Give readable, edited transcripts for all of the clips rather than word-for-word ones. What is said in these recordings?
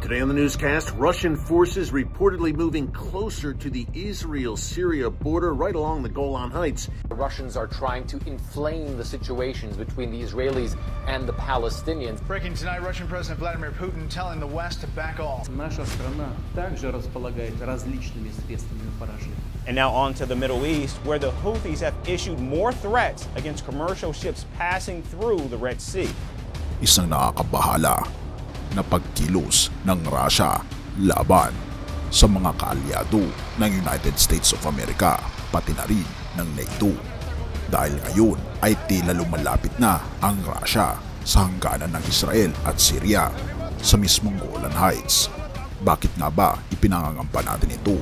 Today on the newscast, Russian forces reportedly moving closer to the Israel-Syria border right along the Golan Heights. The Russians are trying to inflame the situations between the Israelis and the Palestinians. Breaking tonight, Russian President Vladimir Putin telling the West to back off. Наша страна также располагает различными средствами поражения. And now on to the Middle East, where the Houthis have issued more threats against commercial ships passing through the Red Sea. Isang nakakabahala na pagkilos ng Russia laban sa mga kaalyado ng United States of America pati na rin ng NATO. Dahil ngayon ay tila lumalapit na ang Russia sa hangganan ng Israel at Syria sa mismong Golan Heights. Bakit nga ba ipinangangamba natin ito?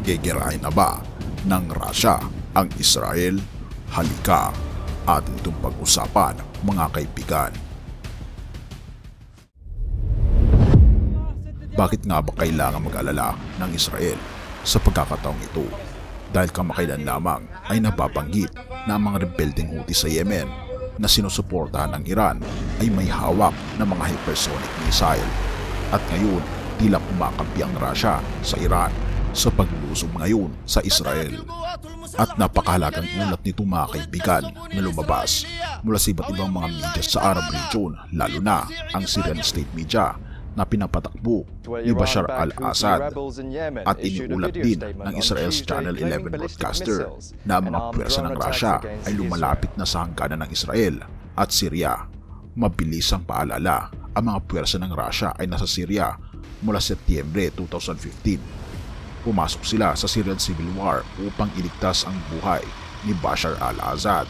Gegerahin na ba ng Russia ang Israel? Halika, atin itong pag-usapan mga kaibigan. Bakit nga ba kailangan mag-alala ng Israel sa pagkakataong ito? Dahil kamakailan lamang ay nababanggit na ang mga rebeldeng Houthi sa Yemen na sinusuportahan ng Iran ay may hawak na mga hypersonic missile. At ngayon, tila kumakampi ang Russia sa Iran sa paglusob ngayon sa Israel. At napakahalagang ulat nito mga kaibigan na lumabas mula sa iba't ibang mga media sa Arab region, lalo na ang Syrian state media na pinapatakbo ni Bashar al-Assad, at iniulat din ng Israel's Channel 11 broadcaster na ang mga puwersa ng Russia ay lumalapit na sa hangganan ng Israel at Syria. Mabilis ang paalala, ang mga puwersa ng Russia ay nasa Syria mula Setyembre 2015. Pumasok sila sa Syrian Civil War upang iligtas ang buhay ni Bashar al-Assad,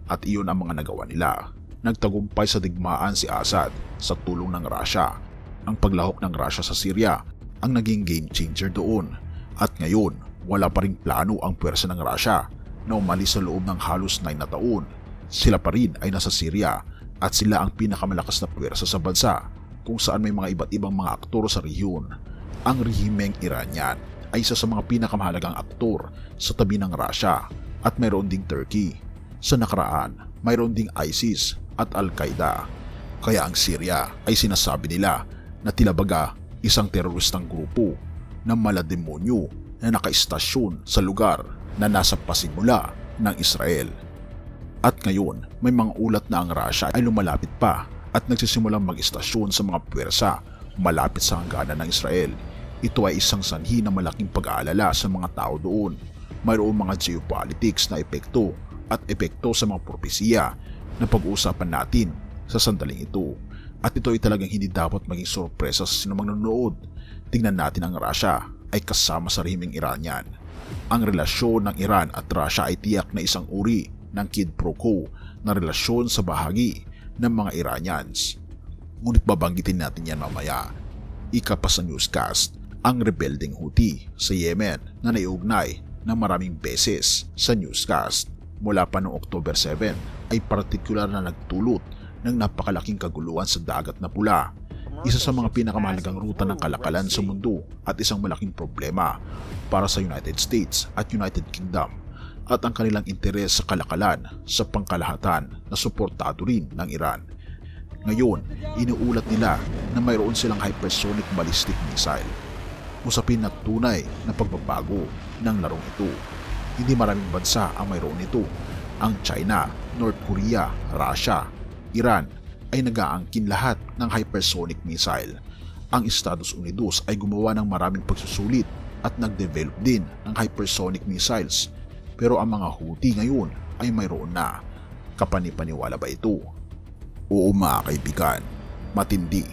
at iyon ang mga nagawa nila. Nagtagumpay sa digmaan si Assad sa tulong ng Russia. Ang paglahok ng Russia sa Syria ang naging game changer doon, at ngayon wala pa ring plano ang puwersa ng Russia na umalis sa loob ng halos 9 na taon. Sila pa rin ay nasa Syria at sila ang pinakamalakas na puwersa sa bansa kung saan may mga iba't ibang mga aktor sa rehiyon. Ang rehimeng Iranian ay isa sa mga pinakamahalagang aktor sa tabi ng Russia, at mayroon ding Turkey. Sa nakaraan, mayroon ding ISIS at Al-Qaeda. Kaya ang Syria ay sinasabi nila na tila baga isang teroristang grupo ng malademonyo na nakaistasyon sa lugar na nasa pasimula ng Israel. At ngayon, may mga ulat na ang Russia ay lumalapit pa at nagsisimulang mag-istasyon sa mga puwersa malapit sa hangganan ng Israel. Ito ay isang sanhi na malaking pag-aalala sa mga tao doon. Mayroong mga geopolitics na epekto at epekto sa mga propesiya na pag-uusapan natin sa sandaling ito. At ito ay talagang hindi dapat maging sorpresa sa sinumang nanonood. Tingnan natin, ang Russia ay kasama sa rehimeng Iranian. Ang relasyon ng Iran at Russia ay tiyak na isang uri ng quid pro quo na relasyon sa bahagi ng mga Iranians. Ngunit babanggitin natin yan mamaya. Ika pa sa newscast, ang rebeldeng Houthi sa Yemen na naiugnay ng maraming beses sa newscast mula pa noong October 7 ay partikular na nagtulot ng napakalaking kaguluhan sa Dagat na Pula, isa sa mga pinakamahalagang ruta ng kalakalan sa mundo at isang malaking problema para sa United States at United Kingdom at ang kanilang interes sa kalakalan sa pangkalahatan na suportado rin ng Iran. Ngayon, inuulat nila na mayroon silang hypersonic ballistic missile. Usapin na tunay na pagbabago ng larong ito. Hindi maraming bansa ang mayroon ito. Ang China, North Korea, Russia, Iran ay nag-aangkin lahat ng hypersonic missile. Ang Estados Unidos ay gumawa ng maraming pagsusulit at nag-develop din ng hypersonic missiles. Pero ang mga Houthi ngayon ay mayroon na. Kapanipaniwala ba ito? Oo mga kaibigan, matindi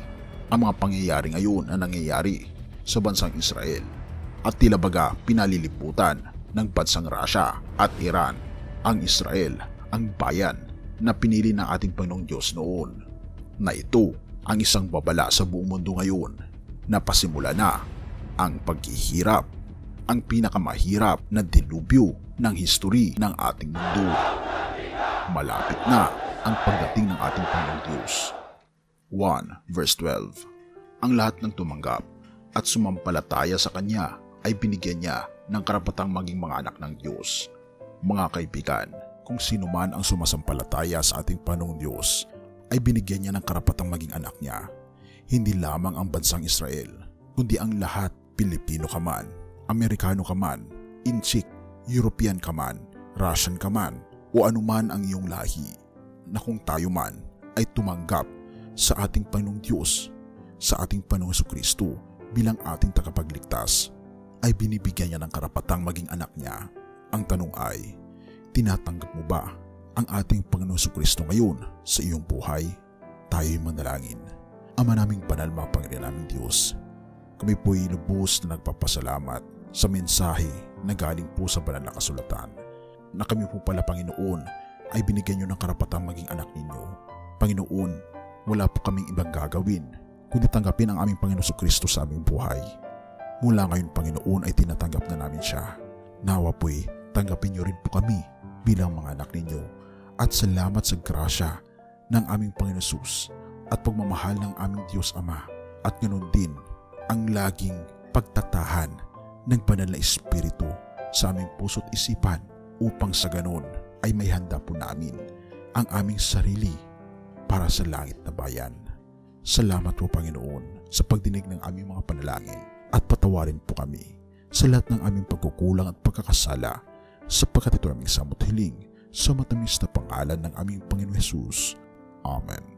ang mga pangyayari ngayon na nangyayari sa bansang Israel. At tila baga pinaliliputan ng bansang Russia at Iran ang Israel, ang bayan na pinili ng ating Panginoong Diyos noon, na ito ang isang babala sa buong mundo ngayon na pasimula na ang paghihirap, ang pinakamahirap na dilubyo ng history ng ating mundo. Malapit na ang pagdating ng ating Panginoong Diyos. 1 verse 12. Ang lahat ng tumanggap at sumampalataya sa Kanya ay binigyan niya ng karapatang maging mga anak ng Diyos. Mga kaibigan, kung sino man ang sumasampalataya sa ating Panginoong Diyos ay binigyan niya ng karapatang maging anak niya. hindi lamang ang bansang Israel, kundi ang lahat, Pilipino ka man, Amerikano ka man, Inchik, European ka man, Russian ka man, o anuman ang iyong lahi, na kung tayo man ay tumanggap sa ating Panginoong Diyos, sa ating Panginoong Jesucristo bilang ating tagapagligtas, ay binibigyan niya ng karapatang maging anak niya. Ang tanong ay, tinatanggap mo ba ang ating Panginoong Jesucristo ngayon sa iyong buhay? Tayo'y manalangin. Ama naming banal, mapanginoon naming Diyos, kami po'y lubos na nagpapasalamat sa mensahe na galing po sa banal na kasulatan, na kami po pala, Panginoon, ay binigyan niyo ng karapatang maging anak ninyo. Panginoon, wala po kaming ibang gagawin kundi tanggapin ang aming Panginoon Jesucristo sa aming buhay. Mula ngayon, Panginoon, ay tinatanggap na namin siya. Nawa po'y tanggapin niyo rin po kami bilang mga anak ninyo, at salamat sa grasya ng aming Panginoon Jesus at pagmamahal ng aming Diyos Ama, at ganoon din ang laging pagtatahan ng banal na Espiritu sa aming puso't isipan, upang sa ganon ay may handa po namin ang aming sarili para sa langit na bayan. Salamat po, Panginoon, sa pagdinig ng aming mga panalangin, at patawarin po kami sa lahat ng aming pagkukulang at pagkakasala, sapagkat ito aming samot hiling sa matamis na pangalan ng aming Panginoon Jesus. Amen.